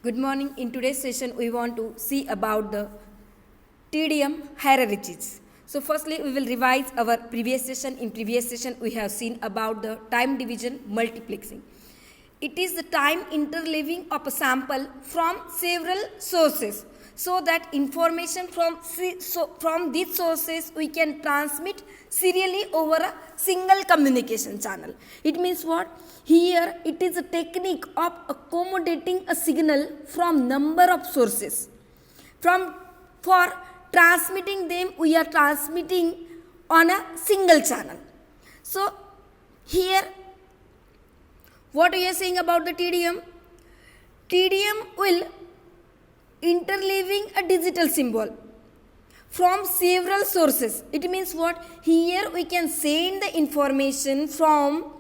Good morning. In today's session, we want to see about the TDM hierarchies. So, firstly, we will revise our previous session. In previous session, we have seen about the time division multiplexing. It is the time interleaving of a sample from several sources, so that information from these sources we can transmit serially over a single communication channel. It means what? Here it is a technique of accommodating a signal from number of sources. For transmitting them, we are transmitting on a single channel. So here what we are saying about the TDM? TDM will interleaving a digital symbol from several sources. It means what? Here we can send the information from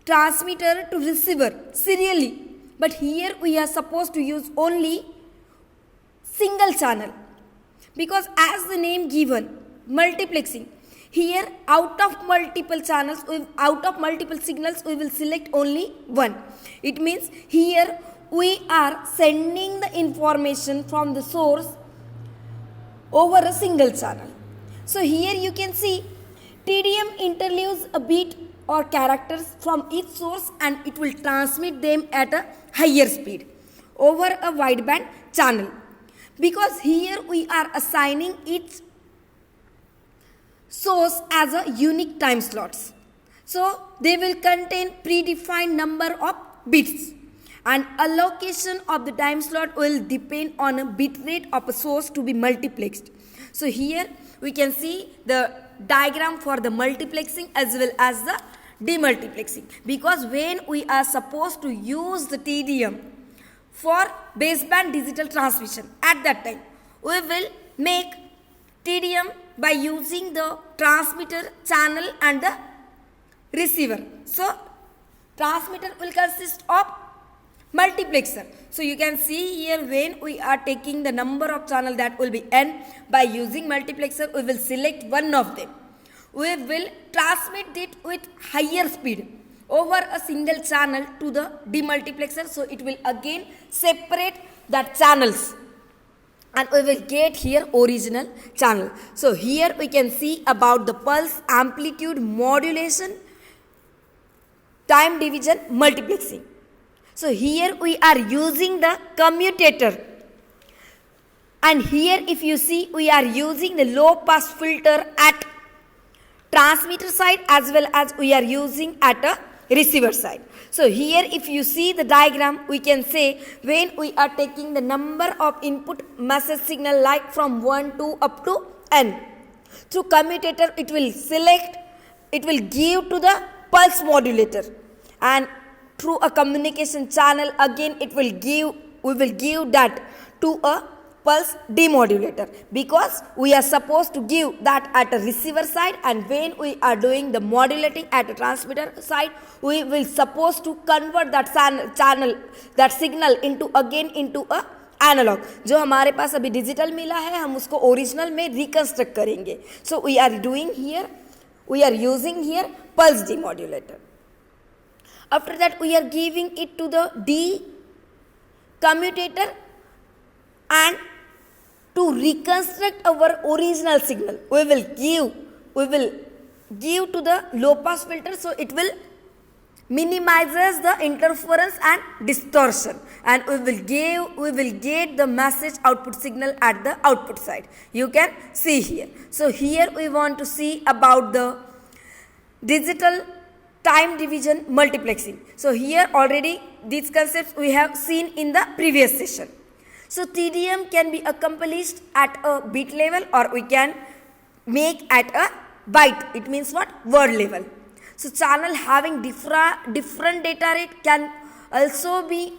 transmitter to receiver serially, but here we are supposed to use only single channel, because as the name given, multiplexing, here out of multiple channels, out of multiple signals, we will select only one. It means here we are sending the information from the source over a single channel. So here you can see TDM interleaves a bit or characters from each source and it will transmit them at a higher speed over a wideband channel, because here we are assigning each source as a unique time slots. So they will contain predefined number of bits, and allocation of the time slot will depend on a bit rate of a source to be multiplexed. So here we can see the diagram for the multiplexing as well as the demultiplexing, because when we are supposed to use the TDM for baseband digital transmission, at that time we will make TDM by using the transmitter, channel and the receiver. So transmitter will consist of multiplexer. So you can see here when we are taking the number of channel, that will be n, by using multiplexer we will select one of them. We will transmit it with higher speed over a single channel to the demultiplexer, so it will again separate that channels and we will get here original channel. So here we can see about the pulse amplitude modulation time division multiplexing. So here we are using the commutator, and here if you see we are using the low pass filter at transmitter side as well as we are using at a receiver side. So here if you see the diagram, we can say when we are taking the number of input message signal like from 1 to up to n, through commutator it will select, it will give to the pulse modulator, and through a communication channel again it will give, we will give that to a pulse demodulator, because we are supposed to give that at a receiver side, and when we are doing the modulating at a transmitter side, we will supposed to convert that channel, that signal into again into a analogue. जो हमारे पास अभी digital मिला है हम उसको original में reconstruct करेंगे. So we are doing here, we are using here pulse demodulator. After that we are giving it to the D commutator, and to reconstruct our original signal we will give to the low pass filter, so it will minimizes the interference and distortion, and we will get the message output signal at the output side. You can see here. So here we want to see about the digital time division multiplexing. So here already these concepts we have seen in the previous session. So TDM can be accomplished at a bit level or we can make at a byte. It means what? Word level. So channel having different data rate can also be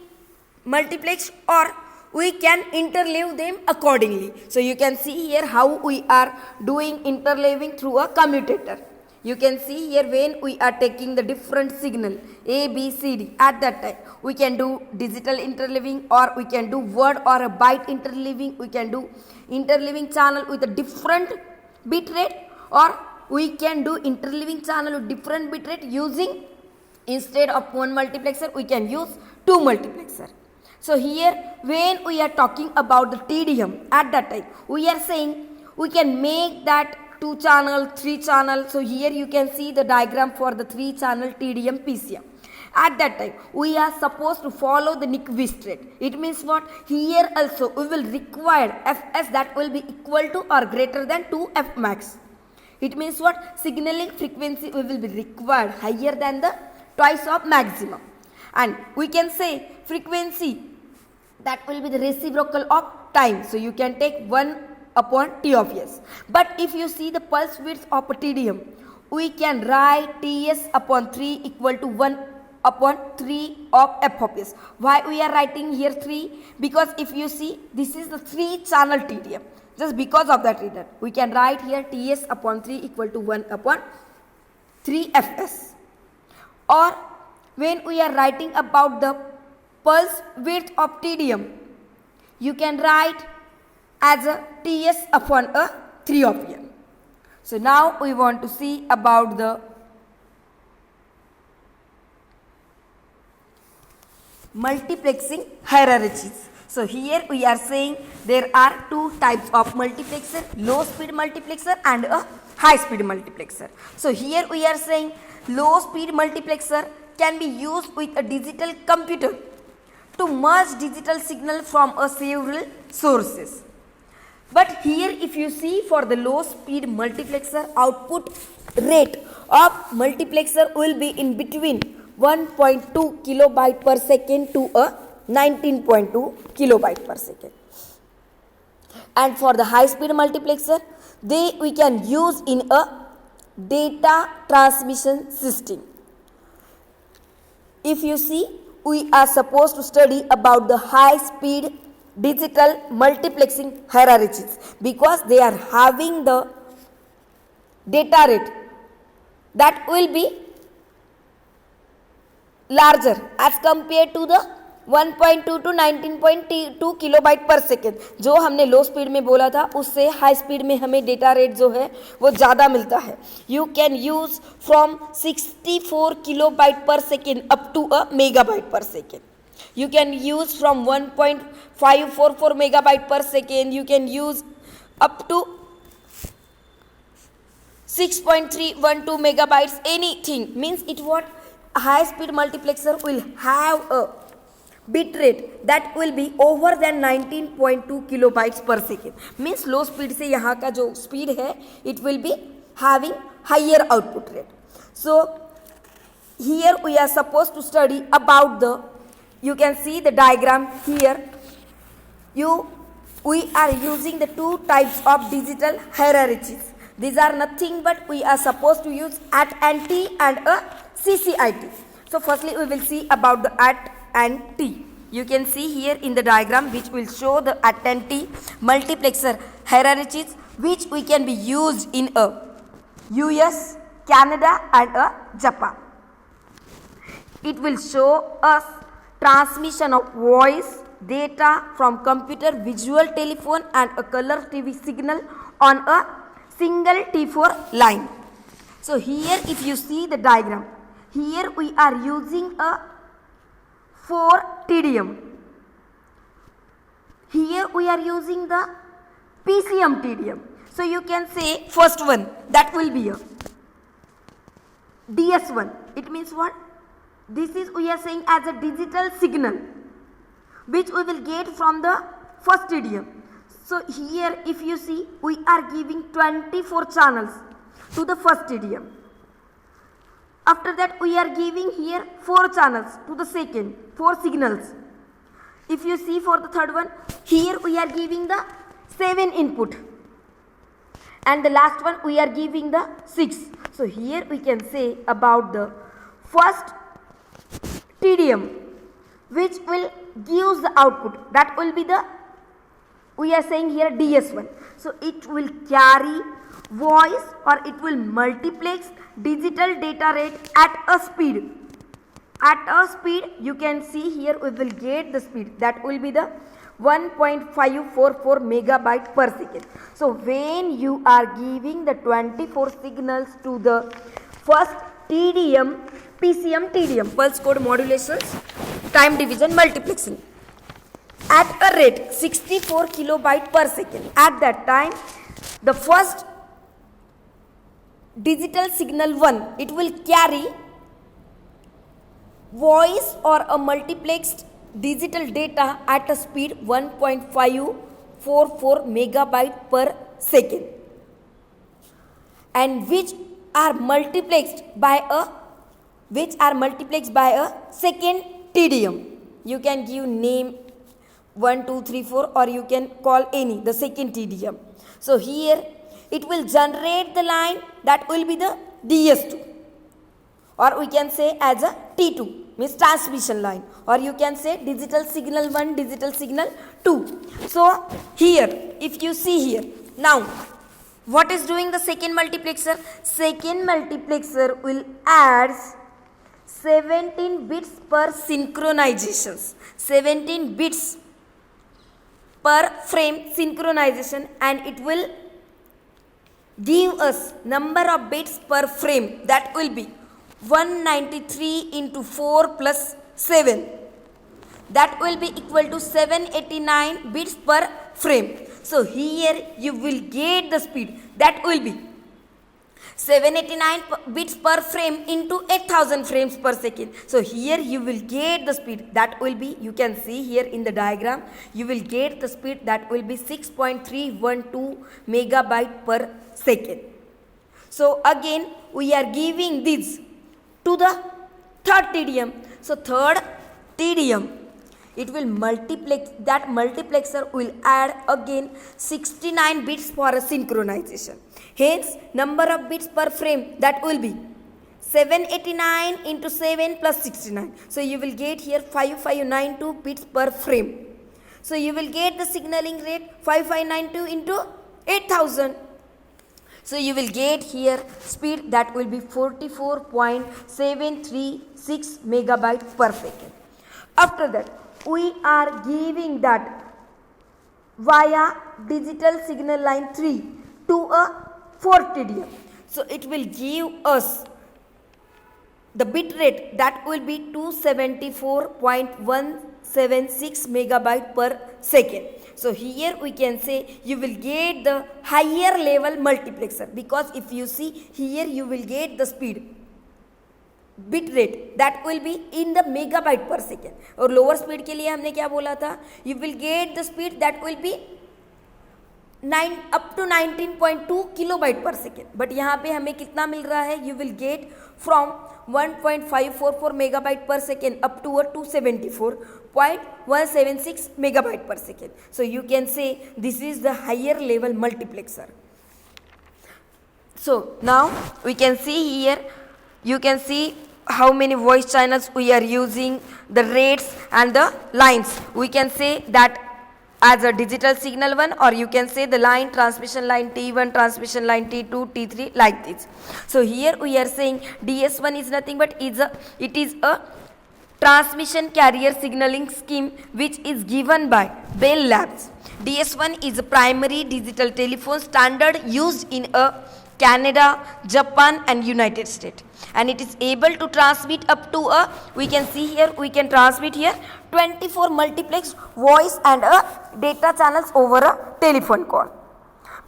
multiplexed, or we can interleave them accordingly. So you can see here how we are doing interleaving through a commutator. You can see here when we are taking the different signal A, B, C, D, at that time we can do digital interleaving, or we can do word or a byte interleaving. We can do interleaving channel with a different bit rate, or we can do interleaving channel with different bitrate using, instead of one multiplexer we can use two multiplexer. So here when we are talking about the TDM, at that time we are saying we can make that 2 channel, 3 channel. So here you can see the diagram for the 3 channel TDM PCM. At that time we are supposed to follow the Nyquist rate. It means what? Here also we will require Fs that will be equal to or greater than 2F max. It means what? Signaling frequency will be required higher than the twice of maximum. And we can say frequency that will be the reciprocal of time. So you can take 1 upon T of S. But if you see the pulse width of a TDM, we can write Ts upon 3 equal to 1 upon 3 of F of S. Why we are writing here 3? Because if you see, this is the 3 channel TDM. Just because of that reason, we can write here Ts upon 3 equal to 1 upon 3 Fs. Or when we are writing about the pulse width of TDM, you can write as a Ts upon a 3 of n. So now we want to see about the multiplexing hierarchies. So here we are saying there are 2 types of multiplexer, low speed multiplexer and a high speed multiplexer. So here we are saying low speed multiplexer can be used with a digital computer to merge digital signal from a several sources. But here if you see for the low speed multiplexer, output rate of multiplexer will be in between 1.2 kilobyte per second to a 19.2 kilobyte per second. And for the high speed multiplexer, we can use in a data transmission system. If you see, we are supposed to study about the high speed digital multiplexing hierarchies because they are having the data rate that will be larger as compared to the 1.2 to 19.2 kilobyte per second जो हमने लो speed में बोला था उससे high speed में हमें data rate जो है वो ज़्यादा मिलता है. You can use from 64 kilobyte per second up to a megabyte per second. You can use from 1.544 megabyte per second. You can use up to 6.312 megabytes. Anything means it what high speed multiplexer will have a bit rate that will be over than 19.2 kilobytes per second. Means low speed से यहाँ का जो speed है it will be having higher output rate. So here we are supposed to study about the. You can see the diagram here. We are using the 2 types of digital hierarchies. These are nothing but we are supposed to use at and T and a CCIT. So firstly we will see about the at and T. You can see here in the diagram which will show the at and T multiplexer hierarchies which we can be used in a US, Canada and a Japan. It will show us transmission of voice data from computer, visual telephone and a color TV signal on a single T4 line. So here if you see the diagram, here we are using a 4 TDM. Here we are using the PCM TDM. So you can say first one that will be a DS1. It means what? This is we are saying as a digital signal which we will get from the first TDM. So here if you see we are giving 24 channels to the first TDM. After that we are giving here 4 channels to the second, 4 signals. If you see for the third one, here we are giving the 7 input and the last one we are giving the 6. So here we can say about the first TDM which will gives the output that will be the we are saying here DS1. So it will carry voice or it will multiplex digital data rate at a speed. At a speed you can see here we will get the speed that will be the 1.544 megabyte per second. So when you are giving the 24 signals to the first TDM, PCM TDM, pulse code modulations, time division multiplexing. at a rate 64 kilobyte per second. At that time, the first digital signal 1, it will carry voice or a multiplexed digital data at a speed 1.544 megabyte per second, and which are multiplexed by a second TDM. You can give name 1, 2, 3, 4, or you can call any, the second TDM. So here it will generate the line that will be the DS2, or we can say as a T2, means transmission line, or you can say digital signal 1, digital signal 2. So here, if you see here, now what is doing the second multiplexer? Second multiplexer will add 17 bits per synchronizations, 17 bits per frame synchronization, and it will give us number of bits per frame, that will be 193 into 4 plus 7, that will be equal to 789 bits per frame. So here you will get the speed, that will be 789 bits per frame into 8000 frames per second. So here you will get the speed, that will be, you can see here in the diagram, you will get the speed that will be 6.312 megabyte per second. So again we are giving this to the third TDM. So third TDM, it will multiplex, that multiplexer will add again 69 bits for a synchronization. Hence number of bits per frame, that will be 789 into 7 plus 69. So you will get here 5592 bits per frame. So you will get the signaling rate 5592 into 8000. So you will get here speed that will be 44.736 megabyte per second. After that, we are giving that via digital signal line 3 to a 4th TDM. So it will give us the bit rate that will be 274.176 megabyte per second. So here we can say you will get the higher level multiplexer, because if you see here you will get the speed bit rate that will be in the megabyte per second. और lower speed के लिए हमने क्या बोला था? You will get the speed that will be up to 19.2 kilobyte per second. But यहाँ पे हमें कितना मिल रहा है? You will get from 1.544 megabyte per second up to a 274.176 megabyte per second. So you can say this is the higher level multiplexer. So now we can see here, you can see how many voice channels we are using, the rates and the lines. We can say that as a digital signal 1, or you can say the line, transmission line T1, transmission line T2, T3, like this. So here we are saying DS1 is nothing but it is a transmission carrier signaling scheme which is given by Bell Labs. DS1 is a primary digital telephone standard used in Canada, Japan and United States, and it is able to transmit up to we can see here, we can transmit here 24 multiplex voice and data channels over a telephone call.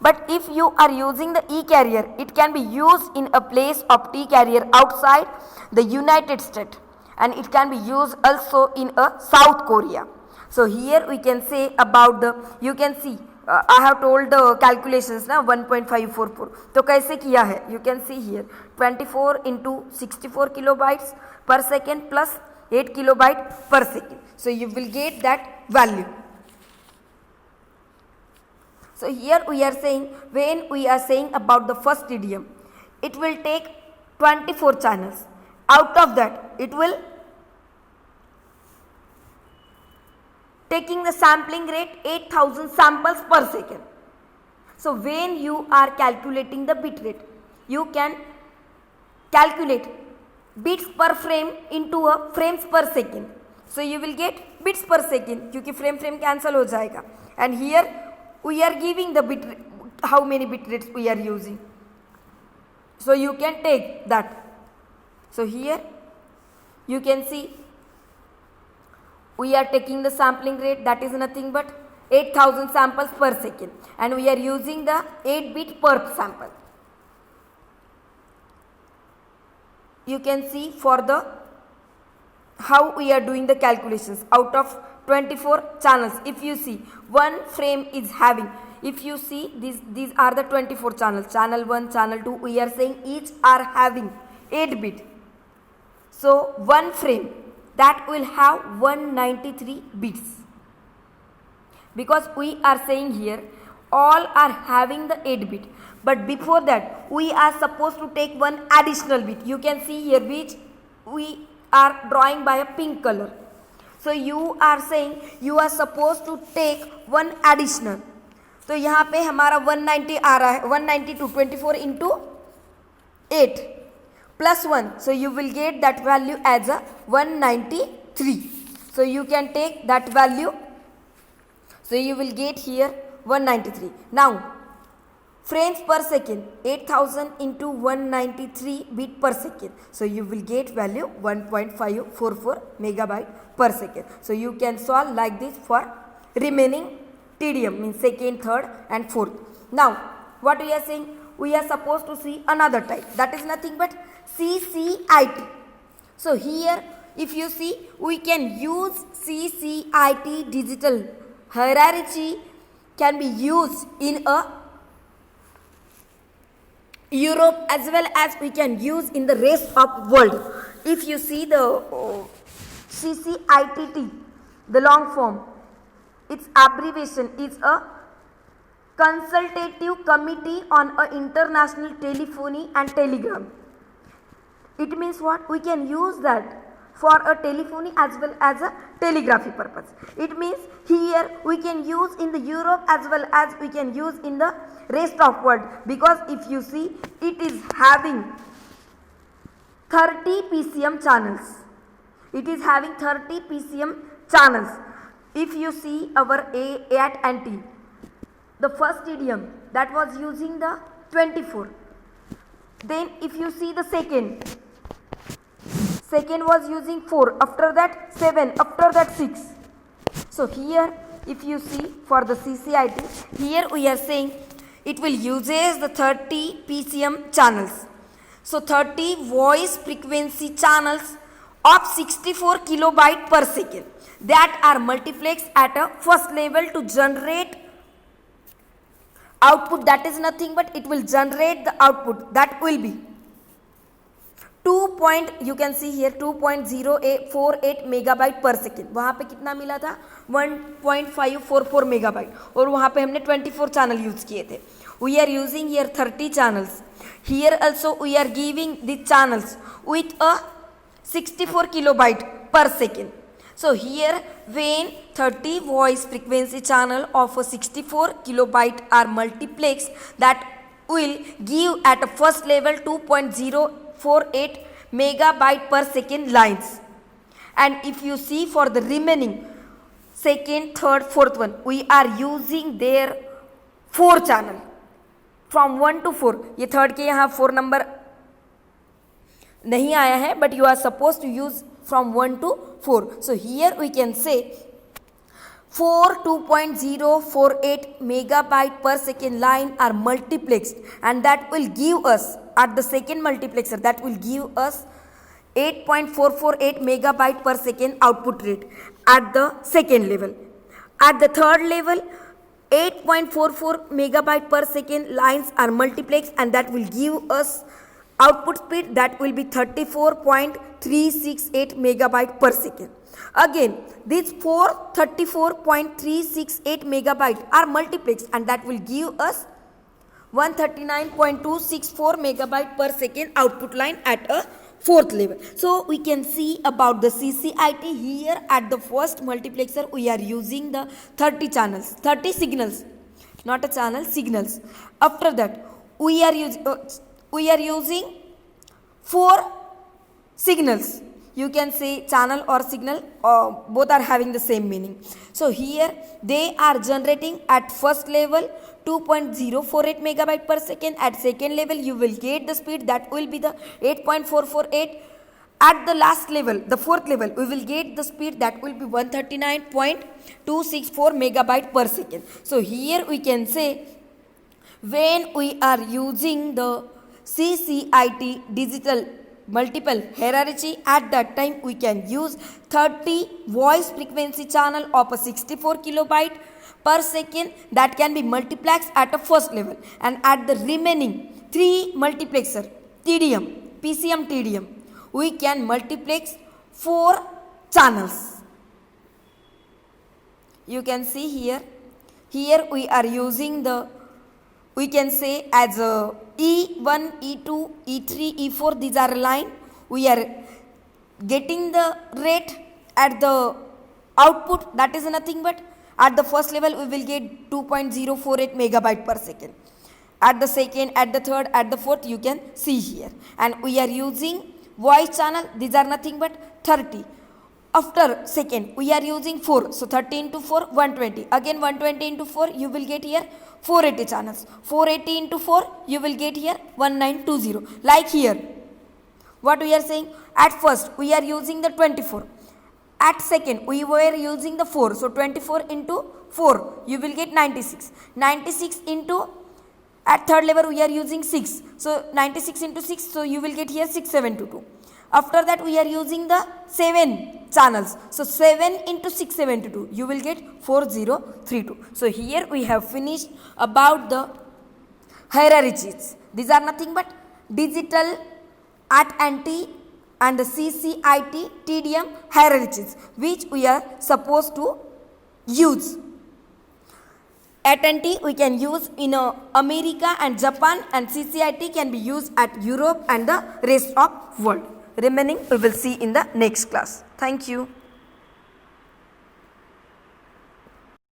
But if you are using the E-carrier, it can be used in a place of T-carrier outside the United States, and it can be used also in South Korea. So here we can say about the, you can see I have told the calculations now 1.544. तो कैसे किया है? You can see here 24 into 64 kilobytes per second plus 8 kilobyte per second. So you will get that value. So here we are saying, when we are saying about the first TDM, it will take 24 channels. Out of that, it will taking the sampling rate 8000 samples per second. So when you are calculating the bit rate, you can calculate bits per frame into a frames per second. So you will get bits per second क्योंकि frame cancel हो जाएगा. And here we are giving the bit, how many bit rates we are using. So you can take that. So here you can see we are taking the sampling rate, that is nothing but 8000 samples per second, and we are using the 8 bit per sample. You can see for the how we are doing the calculations out of 24 channels. If you see, one frame is having, if you see these are the 24 channels, channel 1, channel 2, we are saying each are having 8 bit. So one frame that will have 193 bits, because we are saying here all are having the 8 bit, but before that we are supposed to take one additional bit. You can see here which we are drawing by a pink color. So you are saying you are supposed to take one additional. तो यहाँ पे हमारा 190 आ रहा है, 192 24 into 8 plus 1. So you will get that value as a 193. So you can take that value. So you will get here 193. Now frames per second, 8000 into 193 bit per second. So you will get value 1.544 megabyte per second. So you can solve like this for remaining TDM, means second, third and fourth. Now what we are saying, we are supposed to see another type, that is nothing but CCIT. So here if you see, we can use CCIT digital hierarchy can be used in a Europe as well as we can use in the rest of world. If you see the CCITT, the long form, its abbreviation is a Consultative Committee on International Telephony and Telegram. It means what? We can use that for a telephony as well as a telegraphy purpose. It means here we can use in the Europe as well as we can use in the rest of world, because if you see, it is having 30 PCM channels. It is having 30 PCM channels. If you see our A at and T, the first idiom that was using the 24. Then if you see the second was using 4, after that 7, after that 6. So here if you see for the CCIT, here we are saying it will uses the 30 PCM channels. So 30 voice frequency channels of 64 kilobyte per second that are multiplexed at a first level to generate output, that is nothing but it will generate the output that will be 2. You can see here 2.0848 megabyte per second. वहाँ पे कितना मिला था 1.544 megabyte, और वहाँ पे हमने 24 channel use किए थे. We are using here 30 channels. Here also we are giving the channels with a 64 kilobyte per second. So here when 30 voice frequency channel of a 64 kilobyte are multiplexed, that will give at a first level 2.048 megabyte per second lines. And if you see for the remaining second, third, fourth one, we are using their 4 channel from 1 to 4. ये third के यहाँ 4 number नहीं आया है, but you are supposed to use from 1 to 4. So here we can say 4 2.048 megabyte per second line are multiplexed, and that will give us at the second multiplexer, that will give us 8.448 megabyte per second output rate at the second level. At the third level, 8.44 megabyte per second lines are multiplexed, and that will give us output speed that will be 34.368 megabyte per second. Again, these 34.368 megabyte are multiplexed, and that will give us 139.264 megabyte per second output line at a fourth level. So we can see about the CCIT here. At the first multiplexer we are using the 30 channels, 30 signals, not a channel, signals. After that we are using 4 signals. You can say channel or signal, both are having the same meaning. So here they are generating at first level 2.048 megabyte per second. At second level you will get the speed that will be the 8.448, At the last level, the fourth level, we will get the speed that will be 139.264 megabyte per second. So here we can say, when we are using the CCIT digital multiple hierarchy, at that time we can use 30 voice frequency channel of a 64 kilobyte per second that can be multiplexed at a first level, and at the remaining 3 multiplexer TDM, PCM TDM, we can multiplex 4 channels. You can see here we are using the, we can say as a E1, E2, E3, E4, these are line. We are getting the rate at the output, that is nothing but at the first level we will get 2.048 megabyte per second. At the second, at the third, at the fourth, you can see here. And we are using voice channel, these are nothing but 30. After second, we are using 4. So 30 into 4, 120. Again 120 into 4, you will get here 480 channels. 480 into 4, you will get here 1920. Like here, what we are saying, at first we are using the 24. At second, we were using the 4. So 24 into 4, you will get 96. 96 into, at third level we are using 6. So 96 into 6, so you will get here 6722. After that we are using the 7 channels. So 7 into 672, you will get 4032. So here we have finished about the hierarchies. These are nothing but digital AT&T and the CCIT TDM hierarchies which we are supposed to use. AT&T we can use in America and Japan, and CCIT can be used at Europe and the rest of world. Remaining we will see in the next class. Thank you.